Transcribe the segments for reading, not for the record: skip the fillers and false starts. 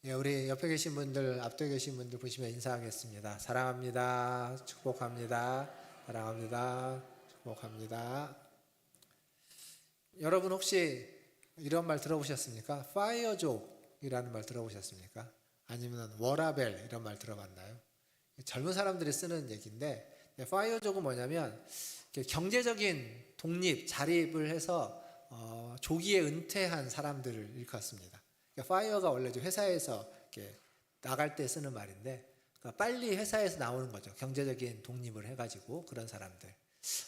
예, 우리 옆에 계신 분들, 앞에 계신 분들 보시면 인사하겠습니다. 사랑합니다. 축복합니다. 사랑합니다. 축복합니다. 여러분 혹시 이런 말 들어보셨습니까? 파이어족이라는 말 들어보셨습니까? 아니면 워라벨 이런 말 들어봤나요? 젊은 사람들이 쓰는 얘기인데, 파이어족은 뭐냐면 경제적인 독립, 자립을 해서 조기에 은퇴한 사람들을 일컫습니다. 파이어가 원래 회사에서 이렇게 나갈 때 쓰는 말인데, 그러니까 빨리 회사에서 나오는 거죠. 경제적인 독립을 해가지고 그런 사람들.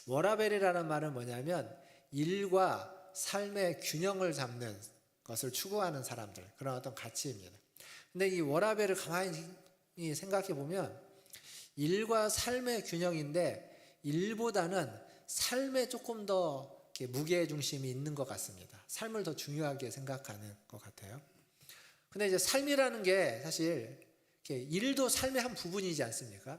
워라벨이라는 말은 뭐냐면 일과 삶의 균형을 잡는 것을 추구하는 사람들, 그런 어떤 가치입니다. 근데 이 워라벨을 가만히 생각해 보면 일과 삶의 균형인데, 일보다는 삶에 조금 더 무게중심이 있는 것 같습니다. 삶을 더 중요하게 생각하는 것 같아요. 근데 이제 삶이라는 게 사실 일도 삶의 한 부분이지 않습니까?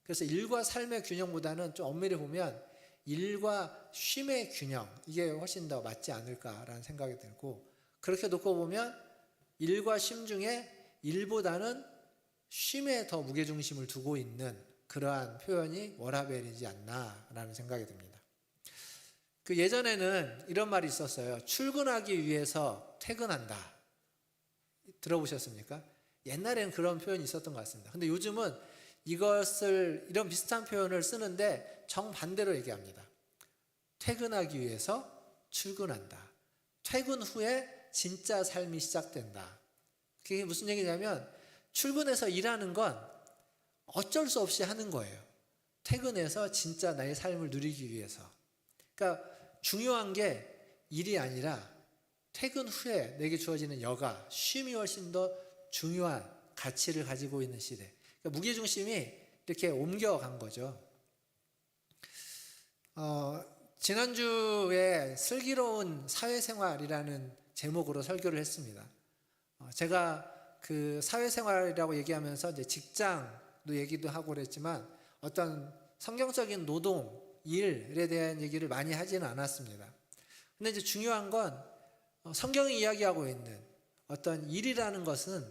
그래서 일과 삶의 균형보다는 좀 엄밀히 보면 일과 쉼의 균형, 이게 훨씬 더 맞지 않을까라는 생각이 들고, 그렇게 놓고 보면 일과 쉼 중에 일보다는 쉼에 더 무게중심을 두고 있는 그러한 표현이 워라벨이지 않나라는 생각이 듭니다. 그 예전에는 이런 말이 있었어요. 출근하기 위해서 퇴근한다. 들어보셨습니까? 옛날에는 그런 표현이 있었던 것 같습니다. 근데 요즘은 이런 비슷한 표현을 쓰는데 정반대로 얘기합니다. 퇴근하기 위해서 출근한다. 퇴근 후에 진짜 삶이 시작된다. 그게 무슨 얘기냐면 출근해서 일하는 건 어쩔 수 없이 하는 거예요. 퇴근해서 진짜 나의 삶을 누리기 위해서. 그러니까 중요한 게 일이 아니라 퇴근 후에 내게 주어지는 여가, 쉼이 훨씬 더 중요한 가치를 가지고 있는 시대. 그러니까 무게중심이 이렇게 옮겨간 거죠. 지난주에 슬기로운 사회생활이라는 제목으로 설교를 했습니다. 제가 그 사회생활이라고 얘기하면서 이제 직장도 얘기도 하고 그랬지만 어떤 성경적인 노동, 일에 대한 얘기를 많이 하지는 않았습니다. 근데 이제 중요한 건 성경이 이야기하고 있는 어떤 일이라는 것은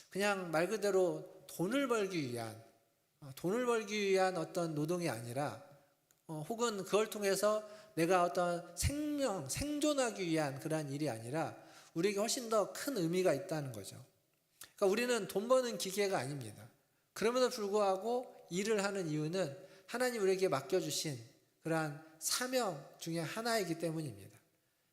그냥 말 그대로 돈을 벌기 위한 어떤 노동이 아니라 혹은 그걸 통해서 내가 어떤 생존하기 위한 그러한 일이 아니라 우리에게 훨씬 더 큰 의미가 있다는 거죠. 그러니까 우리는 돈 버는 기계가 아닙니다. 그럼에도 불구하고 일을 하는 이유는 하나님 우리에게 맡겨주신 그러한 사명 중에 하나이기 때문입니다.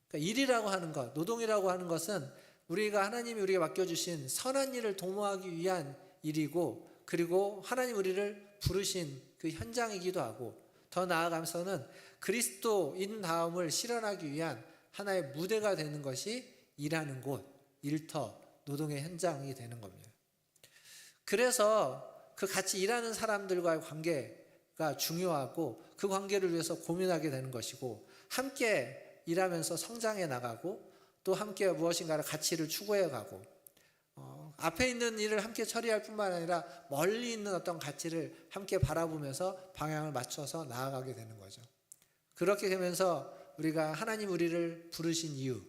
그러니까 일이라고 하는 것, 노동이라고 하는 것은 하나님이 우리에게 맡겨주신 선한 일을 도모하기 위한 일이고, 그리고 하나님 우리를 부르신 그 현장이기도 하고, 더 나아가면서는 그리스도인 다음을 실현하기 위한 하나의 무대가 되는 것이 일하는 곳, 일터, 노동의 현장이 되는 겁니다. 그래서 그 같이 일하는 사람들과의 관계가 중요하고, 그 관계를 위해서 고민하게 되는 것이고, 함께 일하면서 성장해 나가고, 또 함께 무엇인가를 가치를 추구해 가고, 앞에 있는 일을 함께 처리할 뿐만 아니라 멀리 있는 어떤 가치를 함께 바라보면서 방향을 맞춰서 나아가게 되는 거죠. 그렇게 되면서 우리가 하나님 우리를 부르신 이유,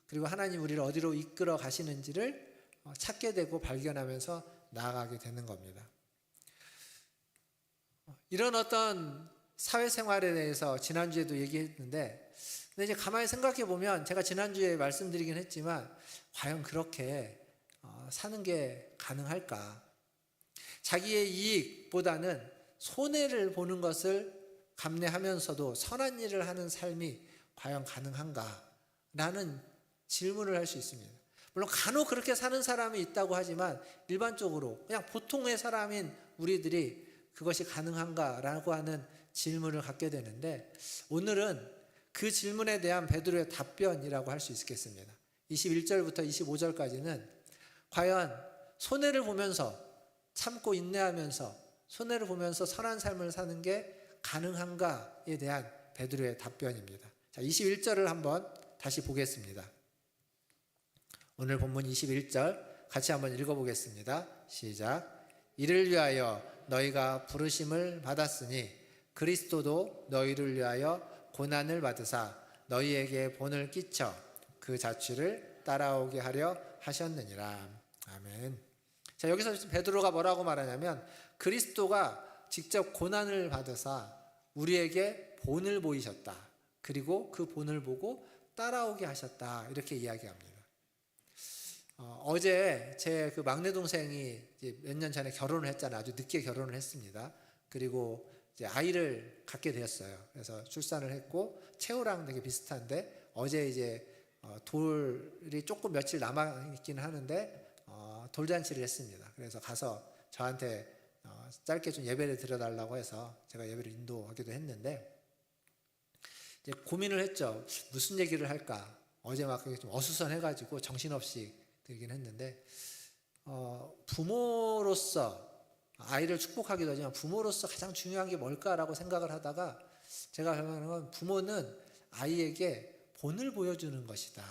그리고 하나님 우리를 어디로 이끌어 가시는지를 찾게 되고 발견하면서 나아가게 되는 겁니다. 이런 어떤 사회생활에 대해서 지난주에도 얘기했는데, 근데 이제 가만히 생각해 보면 제가 지난주에 말씀드리긴 했지만 과연 그렇게 사는 게 가능할까? 자기의 이익보다는 손해를 보는 것을 감내하면서도 선한 일을 하는 삶이 과연 가능한가? 라는 질문을 할 수 있습니다. 물론 간혹 그렇게 사는 사람이 있다고 하지만 일반적으로 그냥 보통의 사람인 우리들이 그것이 가능한가라고 하는 질문을 갖게 되는데, 오늘은 그 질문에 대한 베드로의 답변이라고 할 수 있겠습니다. 21절부터 25절까지는 과연 손해를 보면서 참고 인내하면서 손해를 보면서 선한 삶을 사는 게 가능한가에 대한 베드로의 답변입니다. 자, 21절을 한번 다시 보겠습니다. 오늘 본문 21절 같이 한번 읽어보겠습니다. 시작. 이를 위하여 너희가 부르심을 받았으니 그리스도도 너희를 위하여 고난을 받으사 너희에게 본을 끼쳐 그 자취를 따라오게 하려 하셨느니라. 아멘. 자, 여기서 지금 베드로가 뭐라고 말하냐면 그리스도가 직접 고난을 받으사 우리에게 본을 보이셨다. 그리고 그 본을 보고 따라오게 하셨다. 이렇게 이야기합니다. 어제 제 그 막내 동생이 몇 년 전에 결혼을 했잖아요. 아주 늦게 결혼을 했습니다. 그리고 이제 아이를 갖게 되었어요. 그래서 출산을 했고 채우랑 되게 비슷한데 어제 이제 돌이 조금 며칠 남아 있긴 하는데 돌잔치를 했습니다. 그래서 가서 저한테 짧게 좀 예배를 드려달라고 해서 제가 예배를 인도하기도 했는데 이제 고민을 했죠. 무슨 얘기를 할까? 어제 막 좀 어수선해가지고 정신없이 들긴 했는데 부모로서 아이를 축복하기도 하지만 부모로서 가장 중요한 게 뭘까라고 생각을 하다가 제가 생각하는 건 부모는 아이에게 본을 보여주는 것이다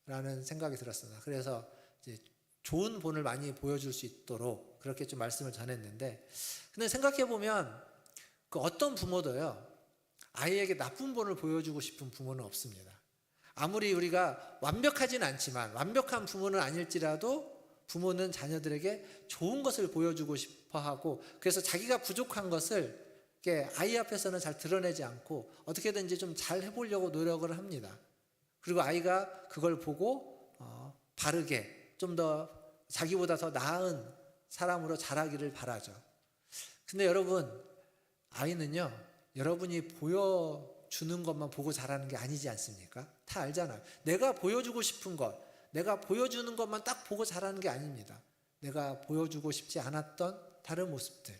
라는 생각이 들었습니다. 그래서 이제 좋은 본을 많이 보여줄 수 있도록 그렇게 좀 말씀을 전했는데 근데 생각해 보면 그 어떤 부모도요 아이에게 나쁜 본을 보여주고 싶은 부모는 없습니다. 아무리 우리가 완벽하진 않지만 완벽한 부모는 아닐지라도 부모는 자녀들에게 좋은 것을 보여주고 싶어 하고 그래서 자기가 부족한 것을 아이 앞에서는 잘 드러내지 않고 어떻게든지 좀 잘 해보려고 노력을 합니다. 그리고 아이가 그걸 보고 바르게 좀 더 자기보다 더 나은 사람으로 자라기를 바라죠. 근데 여러분 아이는요 여러분이 보여주는 것만 보고 자라는 게 아니지 않습니까? 다 알잖아요. 내가 보여주고 싶은 것 내가 보여주는 것만 딱 보고 자라는 게 아닙니다. 내가 보여주고 싶지 않았던 다른 모습들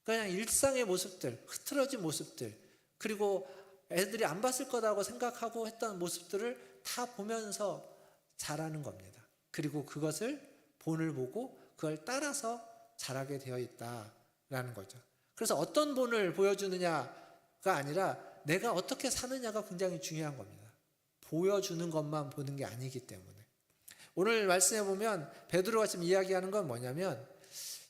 그냥 일상의 모습들 흐트러진 모습들 그리고 애들이 안 봤을 거라고 생각하고 했던 모습들을 다 보면서 자라는 겁니다. 그리고 그것을 본을 보고 그걸 따라서 자라게 되어 있다라는 거죠. 그래서 어떤 본을 보여주느냐가 아니라 내가 어떻게 사느냐가 굉장히 중요한 겁니다. 보여주는 것만 보는 게 아니기 때문에 오늘 말씀해 보면 베드로가 지금 이야기하는 건 뭐냐면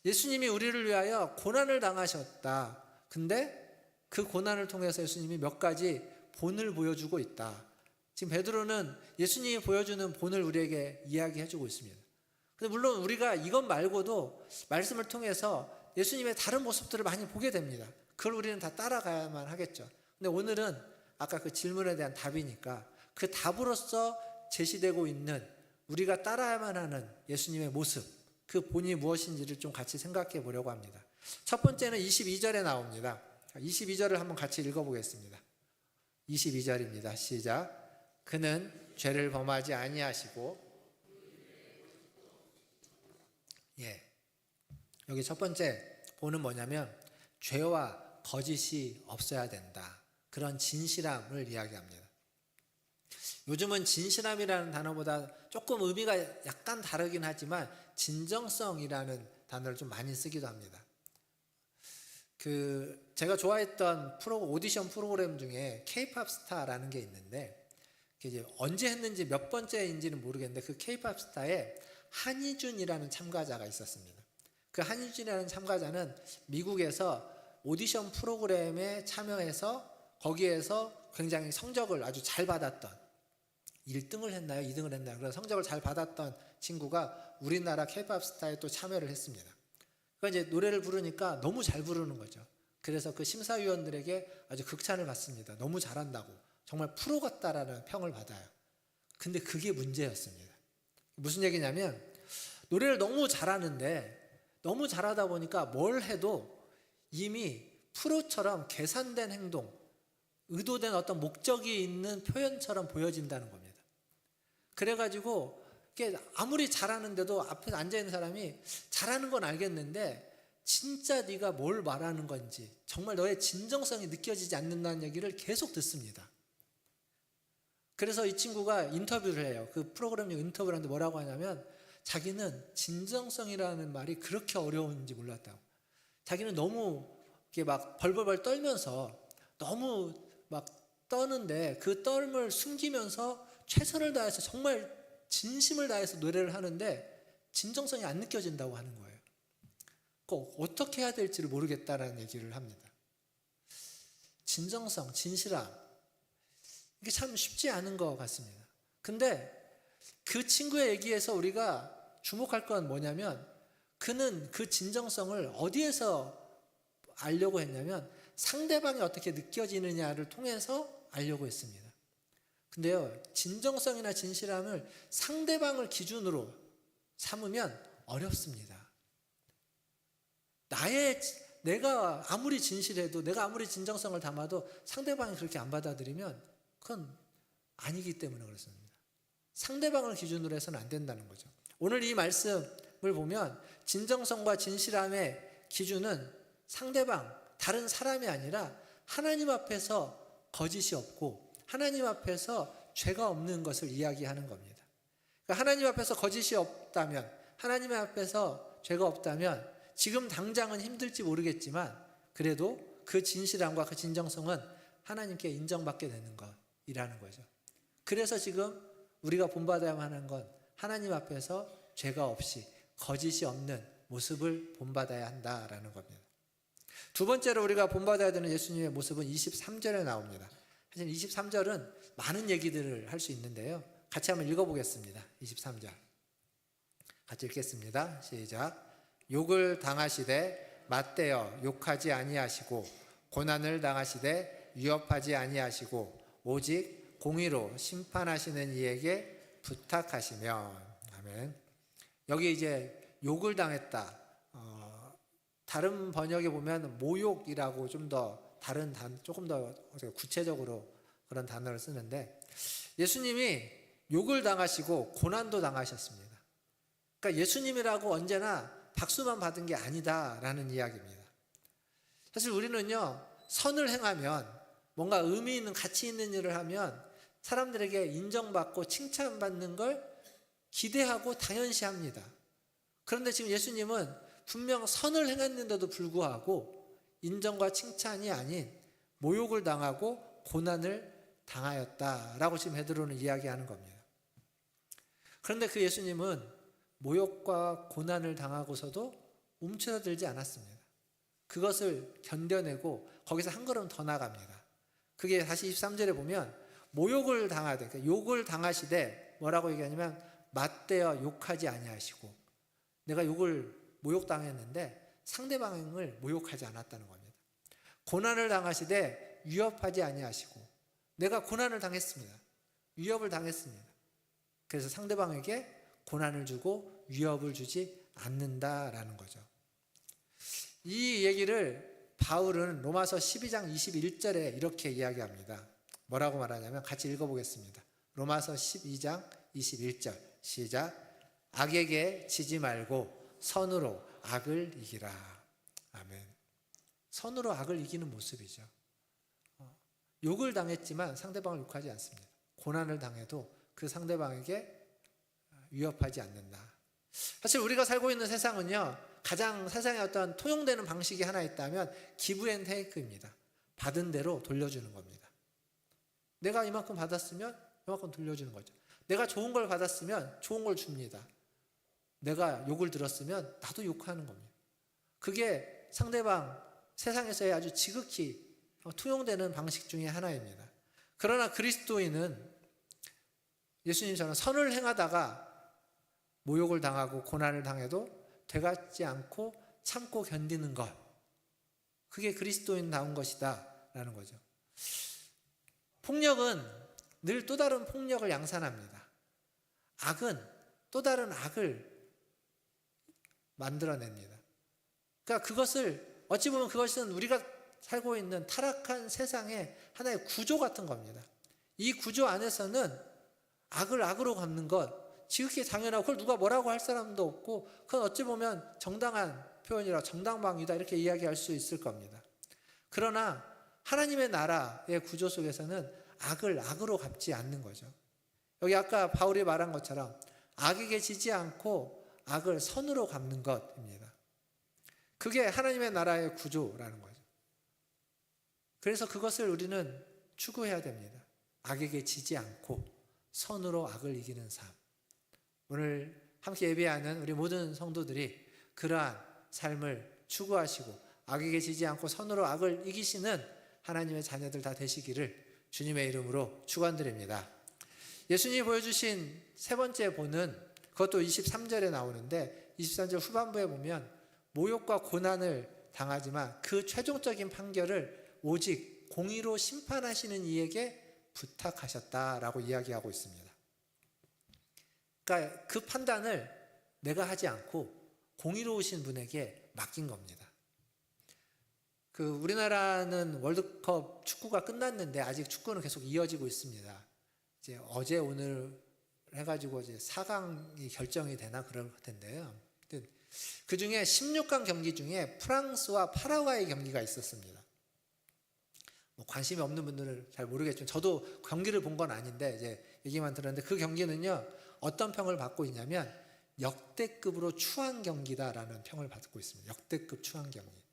예수님이 우리를 위하여 고난을 당하셨다. 근데 그 고난을 통해서 예수님이 몇 가지 본을 보여주고 있다. 지금 베드로는 예수님이 보여주는 본을 우리에게 이야기해 주고 있습니다. 근데 물론 우리가 이것 말고도 말씀을 통해서 예수님의 다른 모습들을 많이 보게 됩니다. 그걸 우리는 다 따라가야만 하겠죠. 근데 오늘은 아까 그 질문에 대한 답이니까 그 답으로서 제시되고 있는 우리가 따라야만 하는 예수님의 모습 그 본이 무엇인지를 좀 같이 생각해 보려고 합니다. 첫 번째는 22절에 나옵니다. 22절을 한번 같이 읽어보겠습니다. 22절입니다. 시작. 그는 죄를 범하지 아니하시고 여기 첫 번째 본은 뭐냐면 죄와 거짓이 없어야 된다. 그런 진실함을 이야기합니다. 요즘은 진실함이라는 단어보다 조금 의미가 약간 다르긴 하지만 진정성이라는 단어를 좀 많이 쓰기도 합니다. 제가 좋아했던 오디션 프로그램 중에 K-팝 스타라는 게 있는데 이제 언제 했는지 몇 번째인지는 모르겠는데 그 K-팝 스타에 한희준이라는 참가자가 있었습니다. 그 한희준이라는 참가자는 미국에서 오디션 프로그램에 참여해서 거기에서 굉장히 성적을 아주 잘 받았던 1등을 했나요? 2등을 했나요? 그런 성적을 잘 받았던 친구가 우리나라 K-팝 스타에 또 참여를 했습니다. 그러니까 이제 노래를 부르니까 너무 잘 부르는 거죠. 그래서 그 심사위원들에게 아주 극찬을 받습니다. 너무 잘한다고. 정말 프로 같다라는 평을 받아요. 근데 그게 문제였습니다. 무슨 얘기냐면 노래를 너무 잘하는데 너무 잘하다 보니까 뭘 해도 이미 프로처럼 계산된 행동, 의도된 어떤 목적이 있는 표현처럼 보여진다는 겁니다. 그래가지고 아무리 잘하는데도 앞에 앉아있는 사람이 잘하는 건 알겠는데 진짜 네가 뭘 말하는 건지 정말 너의 진정성이 느껴지지 않는다는 얘기를 계속 듣습니다. 그래서 이 친구가 인터뷰를 해요. 그 프로그램 인터뷰를 하는데 뭐라고 하냐면 자기는 진정성이라는 말이 그렇게 어려운지 몰랐다고. 자기는 너무 이렇게 막 벌벌벌 떨면서 너무 막 떠는데 그 떨음을 숨기면서 최선을 다해서 정말 진심을 다해서 노래를 하는데 진정성이 안 느껴진다고 하는 거예요. 꼭 어떻게 해야 될지를 모르겠다라는 얘기를 합니다. 진정성, 진실함 이게 참 쉽지 않은 것 같습니다. 근데 그 친구의 얘기에서 우리가 주목할 건 뭐냐면 그는 그 진정성을 어디에서 알려고 했냐면 상대방이 어떻게 느껴지느냐를 통해서 알려고 했습니다. 근데요, 진정성이나 진실함을 상대방을 기준으로 삼으면 어렵습니다. 내가 아무리 진실해도, 내가 아무리 진정성을 담아도 상대방이 그렇게 안 받아들이면 그건 아니기 때문에 그렇습니다. 상대방을 기준으로 해서는 안 된다는 거죠. 오늘 이 말씀을 보면 진정성과 진실함의 기준은 상대방, 다른 사람이 아니라 하나님 앞에서 거짓이 없고 하나님 앞에서 죄가 없는 것을 이야기하는 겁니다. 그러니까 하나님 앞에서 거짓이 없다면, 하나님 앞에서 죄가 없다면 지금 당장은 힘들지 모르겠지만 그래도 그 진실함과 그 진정성은 하나님께 인정받게 되는 것이라는 거죠. 그래서 지금 우리가 본받아야만 하는 건 하나님 앞에서 죄가 없이 거짓이 없는 모습을 본받아야 한다라는 겁니다. 두 번째로 우리가 본받아야 되는 예수님의 모습은 23절에 나옵니다. 사실 23절은 많은 얘기들을 할 수 있는데요. 같이 한번 읽어보겠습니다. 23절 같이 읽겠습니다. 시작. 욕을 당하시되 맞대어 욕하지 아니하시고 고난을 당하시되 위협하지 아니하시고 오직 공의로 심판하시는 이에게 부탁하시며. 아멘. 여기 이제 욕을 당했다. 다른 번역에 보면 모욕이라고 좀 더 다른 조금 더 구체적으로 그런 단어를 쓰는데, 예수님이 욕을 당하시고 고난도 당하셨습니다. 그러니까 예수님이라고 언제나 박수만 받은 게 아니다라는 이야기입니다. 사실 우리는요, 선을 행하면, 뭔가 의미 있는 가치 있는 일을 하면 사람들에게 인정받고 칭찬받는 걸 기대하고 당연시합니다. 그런데 지금 예수님은 분명 선을 행했는데도 불구하고 인정과 칭찬이 아닌 모욕을 당하고 고난을 당하였다라고 지금 베드로는 이야기하는 겁니다. 그런데 그 예수님은 모욕과 고난을 당하고서도 움츠러들지 않았습니다. 그것을 견뎌내고 거기서 한 걸음 더 나갑니다. 그게 다시 23절에 보면 모욕을 당하되, 그러니까 욕을 당하시되 뭐라고 얘기하냐면 맞대어 욕하지 아니하시고, 내가 모욕당했는데 상대방을 모욕하지 않았다는 겁니다. 고난을 당하시되 위협하지 아니하시고, 내가 고난을 당했습니다. 위협을 당했습니다. 그래서 상대방에게 고난을 주고 위협을 주지 않는다라는 거죠. 이 얘기를 바울은 로마서 12장 21절에 이렇게 이야기합니다. 뭐라고 말하냐면 같이 읽어보겠습니다. 로마서 12장 21절 시작. 악에게 지지 말고 선으로 악을 이기라. 아멘. 선으로 악을 이기는 모습이죠. 욕을 당했지만 상대방을 욕하지 않습니다. 고난을 당해도 그 상대방에게 위협하지 않는다. 사실 우리가 살고 있는 세상은요, 가장 세상에 어떤 통용되는 방식이 하나 있다면 기브 앤 테이크입니다. 받은 대로 돌려주는 겁니다. 내가 이만큼 받았으면 이만큼 돌려주는 거죠. 내가 좋은 걸 받았으면 좋은 걸 줍니다. 내가 욕을 들었으면 나도 욕하는 겁니다. 그게 상대방 세상에서의 아주 지극히 통용되는 방식 중에 하나입니다. 그러나 그리스도인은 예수님처럼 선을 행하다가 모욕을 당하고 고난을 당해도 되갚지 않고 참고 견디는 것, 그게 그리스도인다운 것이다 라는 거죠. 폭력은 늘 또 다른 폭력을 양산합니다. 악은 또 다른 악을 만들어냅니다. 그러니까 그것을 어찌 보면 그것은 우리가 살고 있는 타락한 세상의 하나의 구조 같은 겁니다. 이 구조 안에서는 악을 악으로 갚는 것 지극히 당연하고, 그걸 누가 뭐라고 할 사람도 없고, 그건 어찌 보면 정당한 표현이라 정당방위다 이렇게 이야기할 수 있을 겁니다. 그러나 하나님의 나라의 구조 속에서는 악을 악으로 갚지 않는 거죠. 여기 아까 바울이 말한 것처럼 악에게 지지 않고 악을 선으로 갚는 것입니다. 그게 하나님의 나라의 구조라는 거죠. 그래서 그것을 우리는 추구해야 됩니다. 악에게 지지 않고 선으로 악을 이기는 삶. 오늘 함께 예배하는 우리 모든 성도들이 그러한 삶을 추구하시고 악에게 지지 않고 선으로 악을 이기시는 하나님의 자녀들 다 되시기를 주님의 이름으로 축원드립니다. 예수님이 보여주신 세 번째 본은 그것도 23절에 나오는데 23절 후반부에 보면 모욕과 고난을 당하지만 그 최종적인 판결을 오직 공의로 심판하시는 이에게 부탁하셨다라고 이야기하고 있습니다. 그러니까 그 판단을 내가 하지 않고 공의로우신 분에게 맡긴 겁니다. 우리나라는 월드컵 축구가 끝났는데 아직 축구는 계속 이어지고 있습니다. 이제 어제 오늘 해가지고 이제 4강이 결정이 되나 그럴 텐데요. 그 중에 16강 경기 중에 프랑스와 파라과이 경기가 있었습니다. 관심이 없는 분들은 잘 모르겠지만 저도 경기를 본 건 아닌데 이제 얘기만 들었는데 그 경기는요 어떤 평을 받고 있냐면 역대급으로 추한 경기다라는 평을 받고 있습니다. 역대급 추한 경기.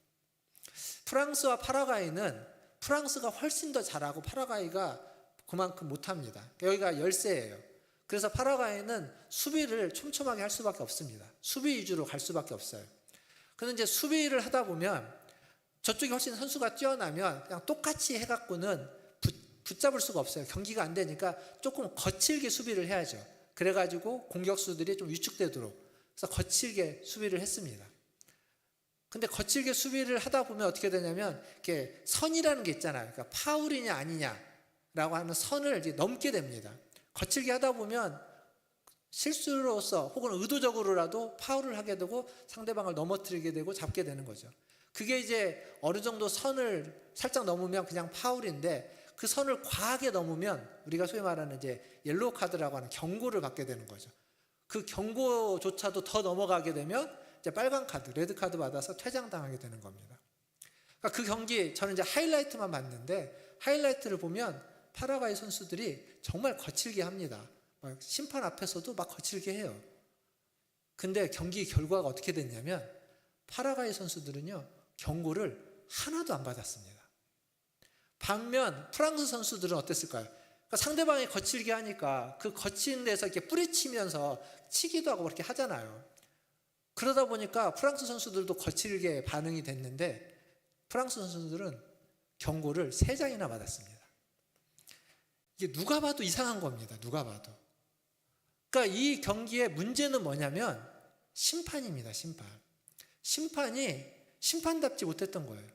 프랑스와 파라과이는 프랑스가 훨씬 더 잘하고 파라과이가 그만큼 못합니다. 여기가 열세예요. 그래서 파라과이는 수비를 촘촘하게 할 수밖에 없습니다. 수비 위주로 갈 수밖에 없어요. 그런데 이제 수비를 하다 보면 저쪽이 훨씬 선수가 뛰어나면 그냥 똑같이 해갖고는 붙잡을 수가 없어요. 경기가 안 되니까 조금 거칠게 수비를 해야죠. 그래가지고 공격수들이 좀 위축되도록 그래서 거칠게 수비를 했습니다. 근데 거칠게 수비를 하다 보면 어떻게 되냐면 이렇게 선이라는 게 있잖아요. 그러니까 파울이냐 아니냐라고 하는 선을 이제 넘게 됩니다. 거칠게 하다 보면 실수로서 혹은 의도적으로라도 파울을 하게 되고 상대방을 넘어뜨리게 되고 잡게 되는 거죠. 그게 이제 어느 정도 선을 살짝 넘으면 그냥 파울인데 그 선을 과하게 넘으면 우리가 소위 말하는 이제 옐로우 카드라고 하는 경고를 받게 되는 거죠. 그 경고조차도 더 넘어가게 되면 이제 빨간 카드, 레드 카드 받아서 퇴장당하게 되는 겁니다. 그러니까 그 경기 저는 이제 하이라이트만 봤는데 하이라이트를 보면 파라과이 선수들이 정말 거칠게 합니다. 심판 앞에서도 막 거칠게 해요. 근데 경기 결과가 어떻게 됐냐면 파라과이 선수들은요 경고를 하나도 안 받았습니다. 반면 프랑스 선수들은 어땠을까요? 그러니까 상대방이 거칠게 하니까 그 거친 데서 이렇게 뿌리치면서 치기도 하고 그렇게 하잖아요. 그러다 보니까 프랑스 선수들도 거칠게 반응이 됐는데 프랑스 선수들은 경고를 3장이나 받았습니다. 이게 누가 봐도 이상한 겁니다. 누가 봐도. 그러니까 이 경기의 문제는 뭐냐면 심판입니다. 심판이 심판답지 못했던 거예요.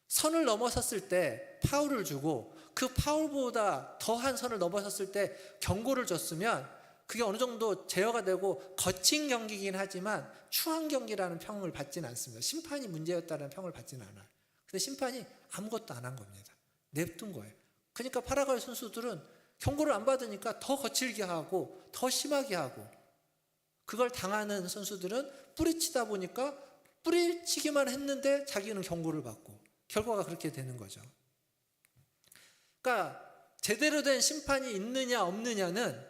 선을 넘어섰을 때 파울을 주고 그 파울보다 더한 선을 넘어섰을 때 경고를 줬으면 그게 어느 정도 제어가 되고 거친 경기이긴 하지만 추한 경기라는 평을 받지는 않습니다. 심판이 문제였다는 평을 받지는 않아요. 근데 심판이 아무것도 안 한 겁니다. 냅둔 거예요. 그러니까 파라과이 선수들은 경고를 안 받으니까 더 거칠게 하고 더 심하게 하고 그걸 당하는 선수들은 뿌리치다 보니까 뿌리치기만 했는데 자기는 경고를 받고 결과가 그렇게 되는 거죠. 그러니까 제대로 된 심판이 있느냐 없느냐는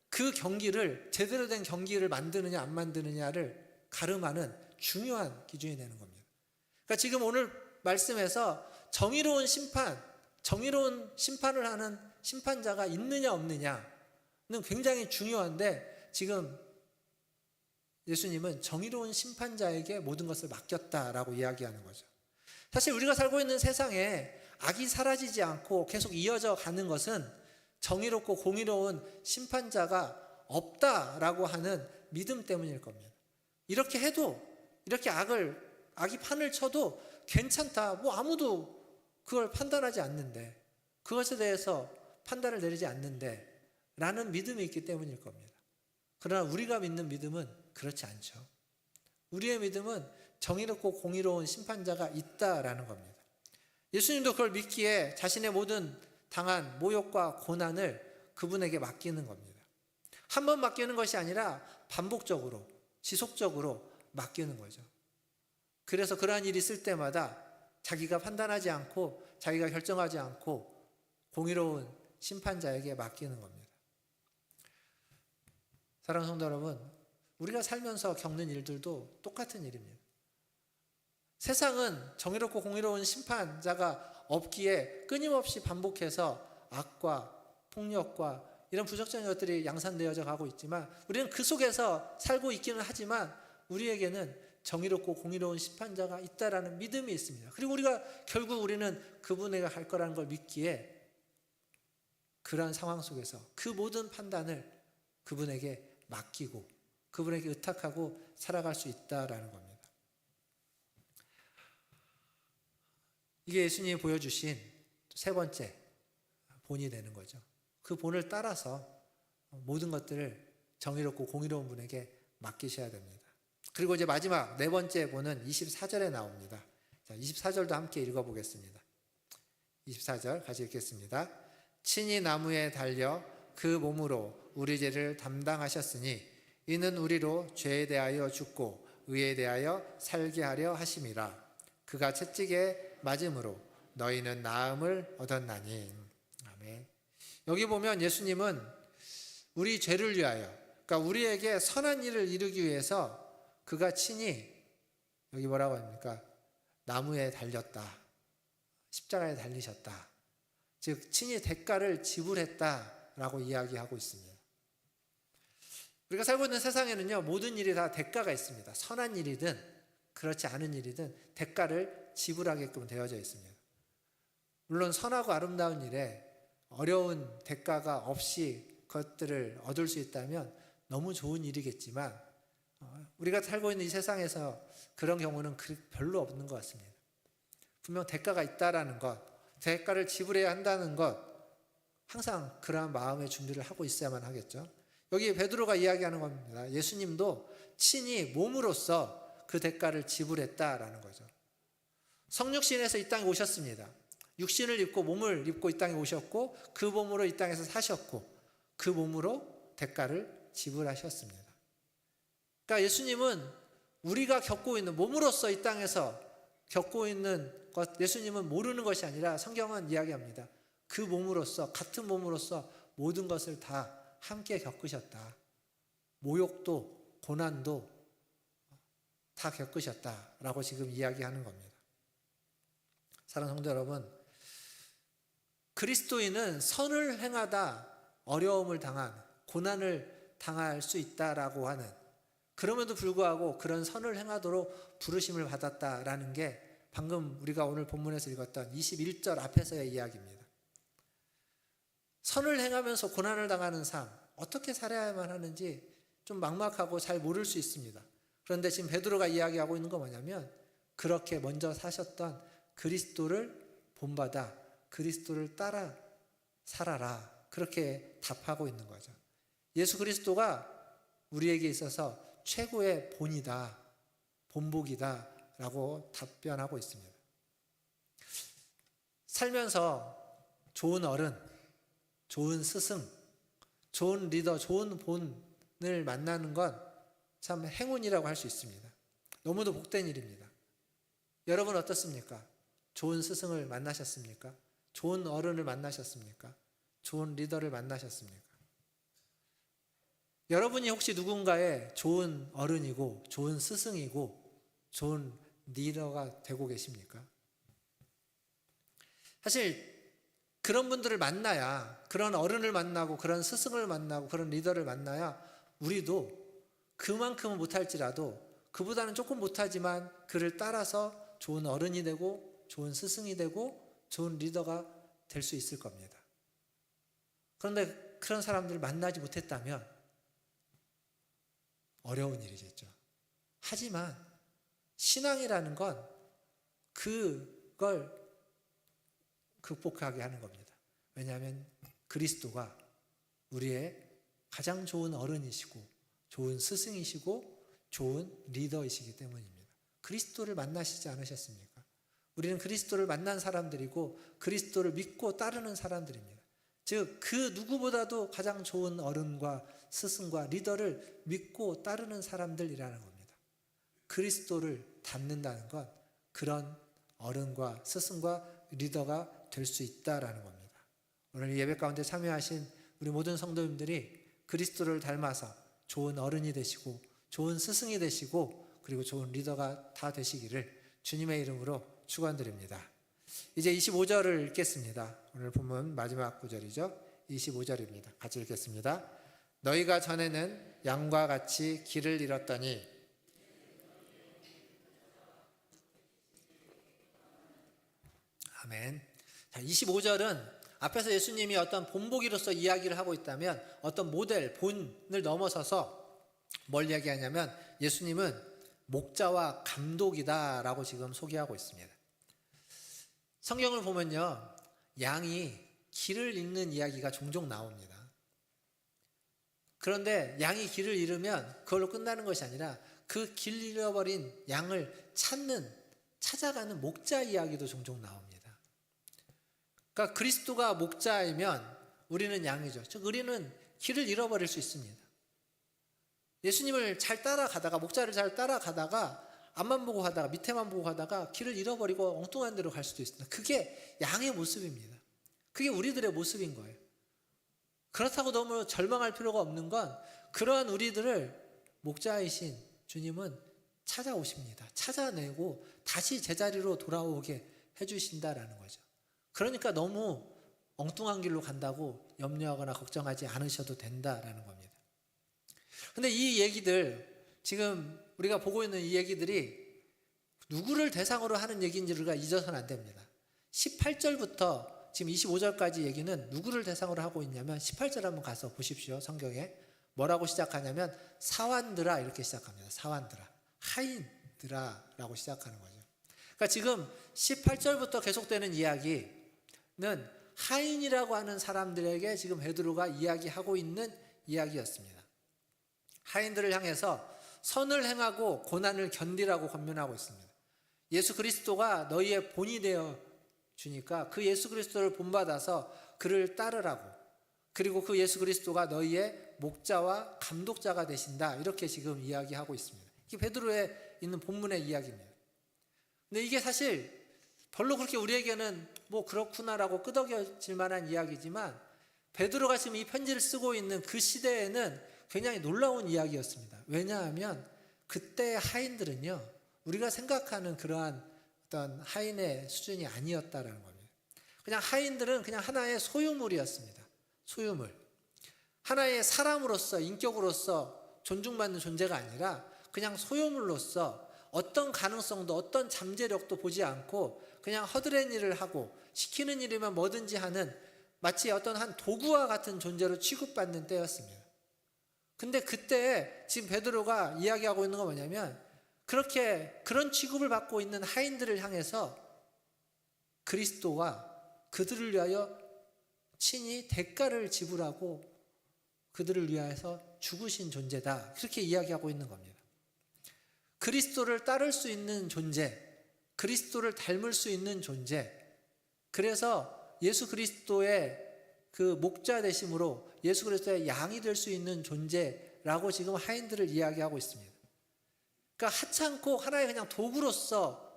그 경기를 제대로 된 경기를 만드느냐 안 만드느냐를 가름하는 중요한 기준이 되는 겁니다. 그러니까 지금 오늘 말씀에서 정의로운 심판을 하는 심판자가 있느냐 없느냐는 굉장히 중요한데 지금 예수님은 정의로운 심판자에게 모든 것을 맡겼다라고 이야기하는 거죠. 사실 우리가 살고 있는 세상에 악이 사라지지 않고 계속 이어져 가는 것은 정의롭고 공의로운 심판자가 없다라고 하는 믿음 때문일 겁니다. 이렇게 해도 이렇게 악이 판을 쳐도 괜찮다. 아무도 그걸 판단하지 않는데 그것에 대해서 판단을 내리지 않는데 라는 믿음이 있기 때문일 겁니다. 그러나 우리가 믿는 믿음은 그렇지 않죠. 우리의 믿음은 정의롭고 공의로운 심판자가 있다라는 겁니다. 예수님도 그걸 믿기에 자신의 모든 당한 모욕과 고난을 그분에게 맡기는 겁니다. 한 번 맡기는 것이 아니라 반복적으로 지속적으로 맡기는 거죠. 그래서 그러한 일이 있을 때마다 자기가 판단하지 않고 자기가 결정하지 않고 공의로운 심판자에게 맡기는 겁니다. 사랑하는 성도 여러분, 우리가 살면서 겪는 일들도 똑같은 일입니다. 세상은 정의롭고 공의로운 심판자가 없기에 끊임없이 반복해서 악과 폭력과 이런 부적절한 것들이 양산되어져 가고 있지만 우리는 그 속에서 살고 있기는 하지만 우리에게는 정의롭고 공의로운 심판자가 있다라는 믿음이 있습니다. 그리고 결국 우리는 그분에게 갈 거라는 걸 믿기에 그러한 상황 속에서 그 모든 판단을 그분에게 맡기고 그분에게 의탁하고 살아갈 수 있다라는 겁니다. 이게 예수님이 보여주신 세 번째 본이 되는 거죠. 그 본을 따라서 모든 것들을 정의롭고 공의로운 분에게 맡기셔야 됩니다. 그리고 이제 마지막 네 번째 본은 24절에 나옵니다. 자, 24절도 함께 읽어보겠습니다. 24절 같이 읽겠습니다. 친히 나무에 달려 그 몸으로 우리 죄를 담당하셨으니 이는 우리로 죄에 대하여 죽고 의에 대하여 살게 하려 하심이라. 그가 채찍에 맞음으로 너희는 나음을 얻었나니. 아멘. 여기 보면 예수님은 우리 죄를 위하여, 그러니까 우리에게 선한 일을 이루기 위해서 그가 친히, 여기 뭐라고 합니까? 나무에 달렸다, 십자가에 달리셨다, 즉 친히 대가를 지불했다라고 이야기하고 있습니다. 우리가 살고 있는 세상에는요, 모든 일이 다 대가가 있습니다. 선한 일이든 그렇지 않은 일이든 대가를 지불하게끔 되어져 있습니다. 물론 선하고 아름다운 일에 어려운 대가가 없이 그것들을 얻을 수 있다면 너무 좋은 일이겠지만 우리가 살고 있는 이 세상에서 그런 경우는 별로 없는 것 같습니다. 분명 대가가 있다라는 것, 대가를 지불해야 한다는 것, 항상 그러한 마음의 준비를 하고 있어야만 하겠죠. 여기 베드로가 이야기하는 겁니다. 예수님도 친히 몸으로써 그 대가를 지불했다라는 거죠. 성육신에서 이 땅에 오셨습니다. 육신을 입고 몸을 입고 이 땅에 오셨고 그 몸으로 이 땅에서 사셨고 그 몸으로 대가를 지불하셨습니다. 그러니까 예수님은 우리가 겪고 있는, 몸으로서 이 땅에서 겪고 있는 것, 예수님은 모르는 것이 아니라 성경은 이야기합니다. 그 몸으로서, 같은 몸으로서 모든 것을 다 함께 겪으셨다. 모욕도 고난도 다 겪으셨다라고 지금 이야기하는 겁니다. 사랑하는 성도 여러분, 그리스도인은 선을 행하다 어려움을 당한, 고난을 당할 수 있다라고 하는, 그럼에도 불구하고 그런 선을 행하도록 부르심을 받았다라는 게 방금 우리가 오늘 본문에서 읽었던 21절 앞에서의 이야기입니다. 선을 행하면서 고난을 당하는 삶, 어떻게 살아야만 하는지 좀 막막하고 잘 모를 수 있습니다. 그런데 지금 베드로가 이야기하고 있는 건 뭐냐면 그렇게 먼저 사셨던 그리스도를 본받아 그리스도를 따라 살아라, 그렇게 답하고 있는 거죠. 예수 그리스도가 우리에게 있어서 최고의 본이다, 본복이다 라고 답변하고 있습니다. 살면서 좋은 어른, 좋은 스승, 좋은 리더, 좋은 본을 만나는 건 참 행운이라고 할 수 있습니다. 너무도 복된 일입니다. 여러분 어떻습니까? 좋은 스승을 만나셨습니까? 좋은 어른을 만나셨습니까? 좋은 리더를 만나셨습니까? 여러분이 혹시 누군가의 좋은 어른이고 좋은 스승이고 좋은 리더가 되고 계십니까? 사실 그런 분들을 만나야, 그런 어른을 만나고 그런 스승을 만나고 그런 리더를 만나야 우리도 그만큼은 못할지라도 그보다는 조금 못하지만 그를 따라서 좋은 어른이 되고 좋은 스승이 되고 좋은 리더가 될 수 있을 겁니다. 그런데 그런 사람들을 만나지 못했다면 어려운 일이겠죠. 하지만 신앙이라는 건 그걸 극복하게 하는 겁니다. 왜냐하면 그리스도가 우리의 가장 좋은 어른이시고 좋은 스승이시고 좋은 리더이시기 때문입니다. 그리스도를 만나시지 않으셨습니까? 우리는 그리스도를 만난 사람들이고 그리스도를 믿고 따르는 사람들입니다. 즉 그 누구보다도 가장 좋은 어른과 스승과 리더를 믿고 따르는 사람들이라는 겁니다. 그리스도를 닮는다는 건 그런 어른과 스승과 리더가 될 수 있다라는 겁니다. 오늘 예배 가운데 참여하신 우리 모든 성도님들이 그리스도를 닮아서 좋은 어른이 되시고 좋은 스승이 되시고 그리고 좋은 리더가 다 되시기를 주님의 이름으로 축원드립니다. 이제 25절을 읽겠습니다. 오늘 본문 마지막 구절이죠. 25절입니다. 같이 읽겠습니다. 너희가 전에는 양과 같이 길을 잃었더니 아멘. 자, 25절은 앞에서 예수님이 어떤 본보기로서 이야기를 하고 있다면 어떤 모델, 본을 넘어서서 뭘 이야기하냐면 예수님은 목자와 감독이다라고 지금 소개하고 있습니다. 성경을 보면요, 양이 길을 잃는 이야기가 종종 나옵니다. 그런데 양이 길을 잃으면 그걸로 끝나는 것이 아니라 그 길 잃어버린 양을 찾아가는 목자 이야기도 종종 나옵니다. 그러니까 그리스도가 목자이면 우리는 양이죠. 즉 우리는 길을 잃어버릴 수 있습니다. 예수님을 잘 따라가다가, 목자를 잘 따라가다가 앞만 보고 가다가, 밑에만 보고 가다가 길을 잃어버리고 엉뚱한 데로 갈 수도 있습니다. 그게 양의 모습입니다. 그게 우리들의 모습인 거예요. 그렇다고 너무 절망할 필요가 없는 건 그러한 우리들을 목자이신 주님은 찾아오십니다. 찾아내고 다시 제자리로 돌아오게 해주신다라는 거죠. 그러니까 너무 엉뚱한 길로 간다고 염려하거나 걱정하지 않으셔도 된다라는 겁니다. 근데 이 얘기들, 지금 우리가 보고 있는 이 얘기들이 누구를 대상으로 하는 얘기인지를 우리가 잊어서는 안 됩니다. 18절부터 지금 25절까지 얘기는 누구를 대상으로 하고 있냐면 18절 한번 가서 보십시오. 성경에 뭐라고 시작하냐면 사완들아 이렇게 시작합니다. 사완들아, 하인들아 라고 시작하는 거죠. 그러니까 지금 18절부터 계속되는 이야기는 하인이라고 하는 사람들에게 지금 베드로가 이야기하고 있는 이야기였습니다. 하인들을 향해서 선을 행하고 고난을 견디라고 권면하고 있습니다. 예수 그리스도가 너희의 본이 되어 주니까 그 예수 그리스도를 본받아서 그를 따르라고, 그리고 그 예수 그리스도가 너희의 목자와 감독자가 되신다, 이렇게 지금 이야기하고 있습니다. 이게 베드로에 있는 본문의 이야기입니다. 근데 이게 사실 별로 그렇게 우리에게는 뭐 그렇구나라고 끄덕여질 만한 이야기지만 베드로가 지금 이 편지를 쓰고 있는 그 시대에는 굉장히 놀라운 이야기였습니다. 왜냐하면 그때 하인들은요, 우리가 생각하는 그러한 어떤 하인의 수준이 아니었다라는 겁니다. 그냥 하인들은 그냥 하나의 소유물이었습니다. 소유물. 하나의 사람으로서, 인격으로서 존중받는 존재가 아니라 그냥 소유물로서 어떤 가능성도, 어떤 잠재력도 보지 않고 그냥 허드렛 일을 하고 시키는 일이면 뭐든지 하는 마치 어떤 한 도구와 같은 존재로 취급받는 때였습니다. 근데 그때 지금 베드로가 이야기하고 있는 건 뭐냐면 그런 취급을 받고 있는 하인들을 향해서 그리스도와 그들을 위하여 친히 대가를 지불하고 그들을 위하여서 죽으신 존재다, 그렇게 이야기하고 있는 겁니다. 그리스도를 따를 수 있는 존재, 그리스도를 닮을 수 있는 존재, 그래서 예수 그리스도의 그 목자 되심으로 예수 그리스도의 양이 될 수 있는 존재라고 지금 하인들을 이야기하고 있습니다. 그러니까 하찮고 하나의 그냥 도구로서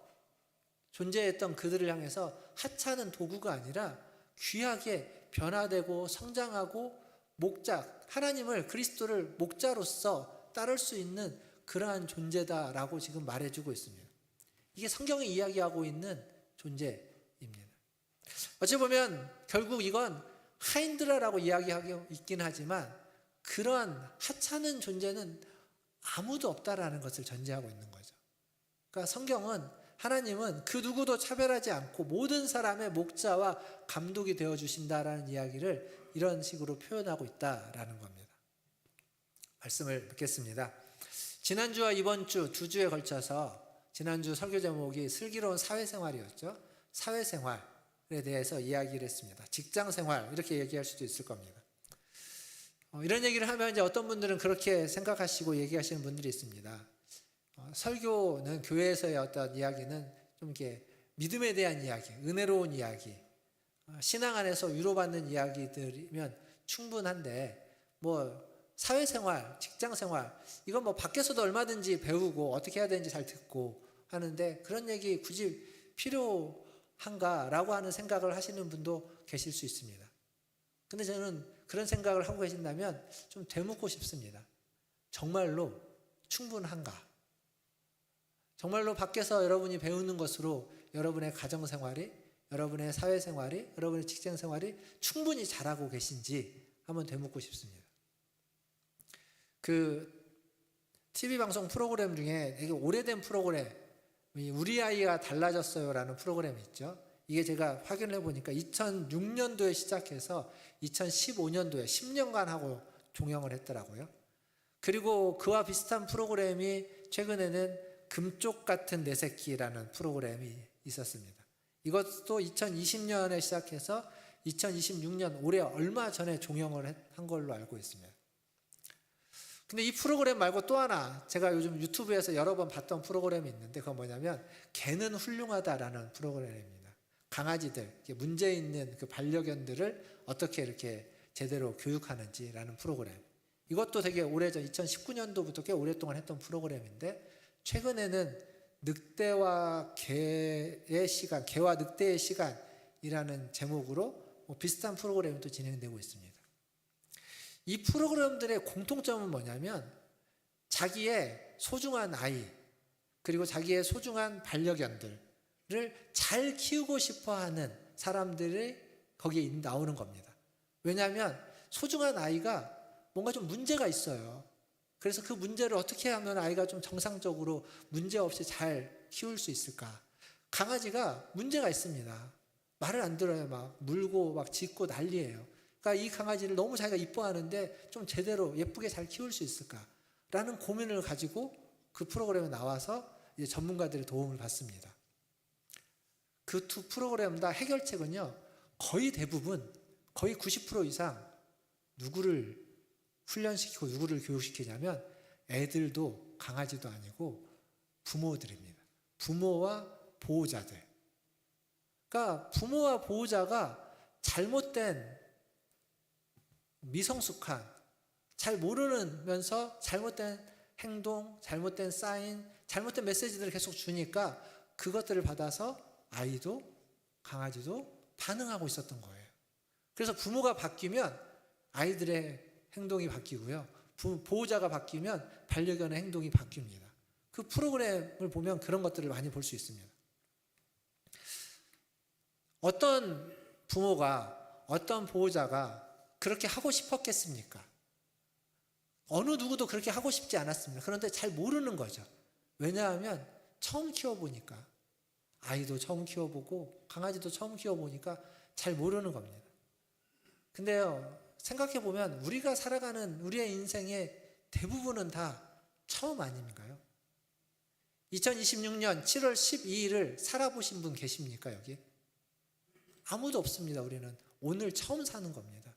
존재했던 그들을 향해서 하찮은 도구가 아니라 귀하게 변화되고 성장하고 목자, 하나님을, 그리스도를 목자로서 따를 수 있는 그러한 존재다라고 지금 말해주고 있습니다. 이게 성경이 이야기하고 있는 존재입니다. 어찌 보면 결국 이건 하인들아라고 이야기하고 있긴 하지만 그러한 하찮은 존재는 아무도 없다라는 것을 전제하고 있는 거죠. 그러니까 성경은, 하나님은 그 누구도 차별하지 않고 모든 사람의 목자와 감독이 되어주신다라는 이야기를 이런 식으로 표현하고 있다라는 겁니다. 말씀을 듣겠습니다. 지난주와 이번 주 두 주에 걸쳐서 지난주 설교 제목이 슬기로운 사회생활이었죠. 사회생활에 대해서 이야기를 했습니다. 직장생활 이렇게 얘기할 수도 있을 겁니다. 이런 얘기를 하면 이제 어떤 분들은 그렇게 생각하시고 얘기하시는 분들이 있습니다. 설교는, 교회에서의 어떤 이야기는 좀 이렇게 믿음에 대한 이야기, 은혜로운 이야기, 신앙 안에서 위로받는 이야기들이면 충분한데 뭐 사회생활, 직장생활, 이건 뭐 밖에서도 얼마든지 배우고 어떻게 해야 되는지 잘 듣고 하는데 그런 얘기 굳이 필요한가라고 하는 생각을 하시는 분도 계실 수 있습니다. 근데 저는 그런 생각을 하고 계신다면 좀 되묻고 싶습니다. 정말로 충분한가? 정말로 밖에서 여러분이 배우는 것으로 여러분의 가정생활이, 여러분의 사회생활이, 여러분의 직장생활이 충분히 잘하고 계신지 한번 되묻고 싶습니다. 그 TV 방송 프로그램 중에 되게 오래된 프로그램, 우리 아이가 달라졌어요라는 프로그램이 있죠. 이게 제가 확인을 해보니까 2006년도에 시작해서 2015년도에 10년간 하고 종영을 했더라고요. 그리고 그와 비슷한 프로그램이 최근에는 금쪽 같은 내 새끼라는 프로그램이 있었습니다. 이것도 2020년에 시작해서 2026년 올해 얼마 전에 종영을 한 걸로 알고 있습니다. 근데 이 프로그램 말고 또 하나 제가 요즘 유튜브에서 여러 번 봤던 프로그램이 있는데 그건 뭐냐면 개는 훌륭하다라는 프로그램입니다. 강아지들, 문제 있는 그 반려견들을 어떻게 이렇게 제대로 교육하는지라는 프로그램. 이것도 되게 오래전 2019년도부터 꽤 오랫동안 했던 프로그램인데 최근에는 늑대와 개의 시간, 개와 늑대의 시간이라는 제목으로 비슷한 프로그램이 또 진행되고 있습니다. 이 프로그램들의 공통점은 뭐냐면 자기의 소중한 아이 그리고 자기의 소중한 반려견들을 잘 키우고 싶어하는 사람들이 거기에 나오는 겁니다. 왜냐하면 소중한 아이가 뭔가 좀 문제가 있어요. 그래서 그 문제를 어떻게 하면 아이가 좀 정상적으로 문제 없이 잘 키울 수 있을까? 강아지가 문제가 있습니다. 말을 안 들어요. 막 물고 막 짖고 난리예요. 그러니까 이 강아지를 너무 자기가 이뻐하는데 좀 제대로 예쁘게 잘 키울 수 있을까라는 고민을 가지고 그 프로그램에 나와서 이제 전문가들의 도움을 받습니다. 그 두 프로그램 다 해결책은요. 거의 대부분 거의 90% 이상 누구를 훈련시키고 누구를 교육시키냐면 애들도 강아지도 아니고 부모들입니다. 부모와 보호자들. 그러니까 부모와 보호자가 잘못된 미성숙한 잘 모르면서 잘못된 행동, 잘못된 사인, 잘못된 메시지들을 계속 주니까 그것들을 받아서 아이도 강아지도 반응하고 있었던 거예요. 그래서 부모가 바뀌면 아이들의 행동이 바뀌고요. 보호자가 바뀌면 반려견의 행동이 바뀝니다. 그 프로그램을 보면 그런 것들을 많이 볼 수 있습니다. 어떤 부모가 어떤 보호자가 그렇게 하고 싶었겠습니까? 어느 누구도 그렇게 하고 싶지 않았습니다. 그런데 잘 모르는 거죠. 왜냐하면 처음 키워보니까 아이도 처음 키워보고 강아지도 처음 키워보니까 잘 모르는 겁니다. 근데요, 생각해보면 우리가 살아가는 우리의 인생의 대부분은 다 처음 아닌가요? 2026년 7월 12일을 살아보신 분 계십니까, 여기? 아무도 없습니다, 우리는. 오늘 처음 사는 겁니다.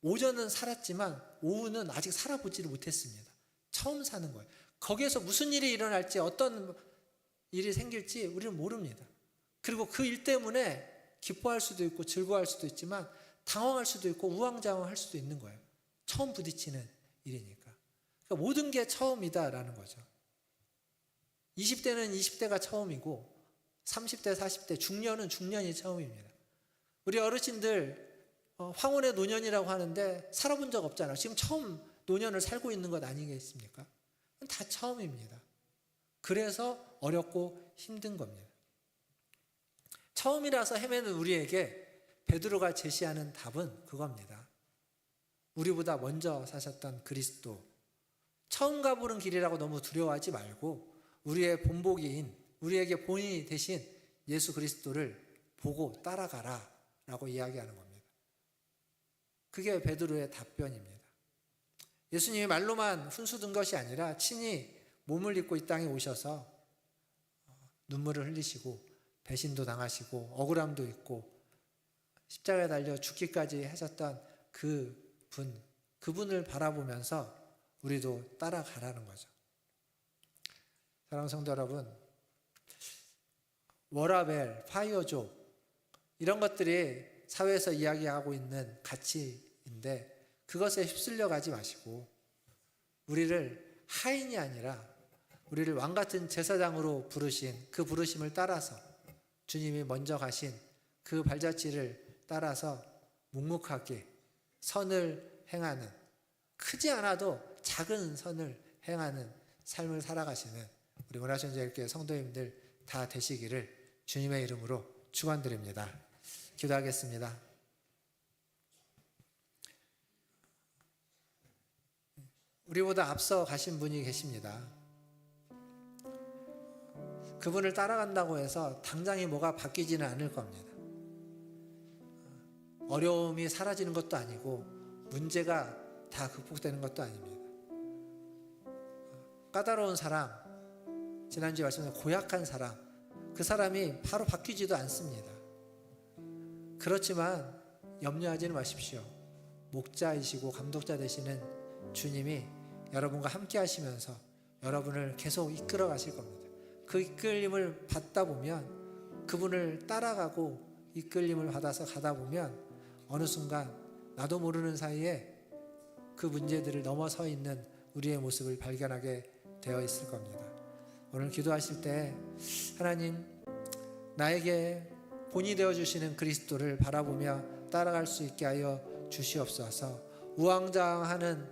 오전은 살았지만 오후는 아직 살아보지를 못했습니다. 처음 사는 거예요. 거기에서 무슨 일이 일어날지 어떤 일이 생길지 우리는 모릅니다. 그리고 그 일 때문에 기뻐할 수도 있고 즐거워할 수도 있지만 당황할 수도 있고 우왕좌왕할 수도 있는 거예요. 처음 부딪히는 일이니까. 그러니까 모든 게 처음이다라는 거죠. 20대는 20대가 처음이고 30대, 40대, 중년은 중년이 처음입니다. 우리 어르신들 황혼의 노년이라고 하는데 살아본 적 없잖아요. 지금 처음 노년을 살고 있는 것 아니겠습니까? 다 처음입니다. 그래서 어렵고 힘든 겁니다. 처음이라서 헤매는 우리에게 베드로가 제시하는 답은 그겁니다. 우리보다 먼저 사셨던 그리스도. 처음 가보는 길이라고 너무 두려워하지 말고 우리의 본보기인, 우리에게 본인이 되신 예수 그리스도를 보고 따라가라 라고 이야기하는 겁니다. 그게 베드로의 답변입니다. 예수님이 말로만 훈수둔 것이 아니라 친히 몸을 입고 이 땅에 오셔서 눈물을 흘리시고 배신도 당하시고 억울함도 있고 십자가에 달려 죽기까지 하셨던 그분을 바라보면서 우리도 따라가라는 거죠. 사랑하는 성도 여러분, 워라벨, 파이어족 이런 것들이 사회에서 이야기하고 있는 가치인데 그것에 휩쓸려 가지 마시고 우리를 하인이 아니라 우리를 왕같은 제사장으로 부르신 그 부르심을 따라서 주님이 먼저 가신 그 발자취를 따라서 묵묵하게 선을 행하는, 크지 않아도 작은 선을 행하는 삶을 살아가시는 우리 문화천재교회 성도님들 다 되시기를 주님의 이름으로 축원드립니다. 기도하겠습니다. 우리보다 앞서 가신 분이 계십니다. 그분을 따라간다고 해서 당장에 뭐가 바뀌지는 않을 겁니다. 어려움이 사라지는 것도 아니고 문제가 다 극복되는 것도 아닙니다. 까다로운 사람, 지난주에 말씀드린 고약한 사람, 그 사람이 바로 바뀌지도 않습니다. 그렇지만 염려하지는 마십시오. 목자이시고 감독자 되시는 주님이 여러분과 함께 하시면서 여러분을 계속 이끌어 가실 겁니다. 그 이끌림을 받다 보면, 그분을 따라가고 이끌림을 받아서 가다 보면 어느 순간 나도 모르는 사이에 그 문제들을 넘어서 있는 우리의 모습을 발견하게 되어 있을 겁니다. 오늘 기도하실 때 하나님, 나에게 본이 되어주시는 그리스도를 바라보며 따라갈 수 있게 하여 주시옵소서. 우왕좌왕하는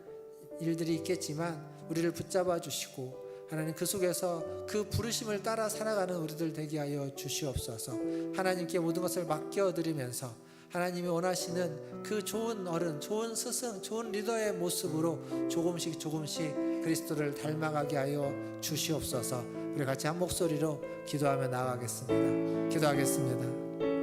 일들이 있겠지만 우리를 붙잡아 주시고, 하나님 그 속에서 그 부르심을 따라 살아가는 우리들 되게 하여 주시옵소서. 하나님께 모든 것을 맡겨드리면서 하나님이 원하시는 그 좋은 어른, 좋은 스승, 좋은 리더의 모습으로 조금씩 그리스도를 닮아가게 하여 주시옵소서. 우리 같이 한 목소리로 기도하며 나아가겠습니다. 기도하겠습니다.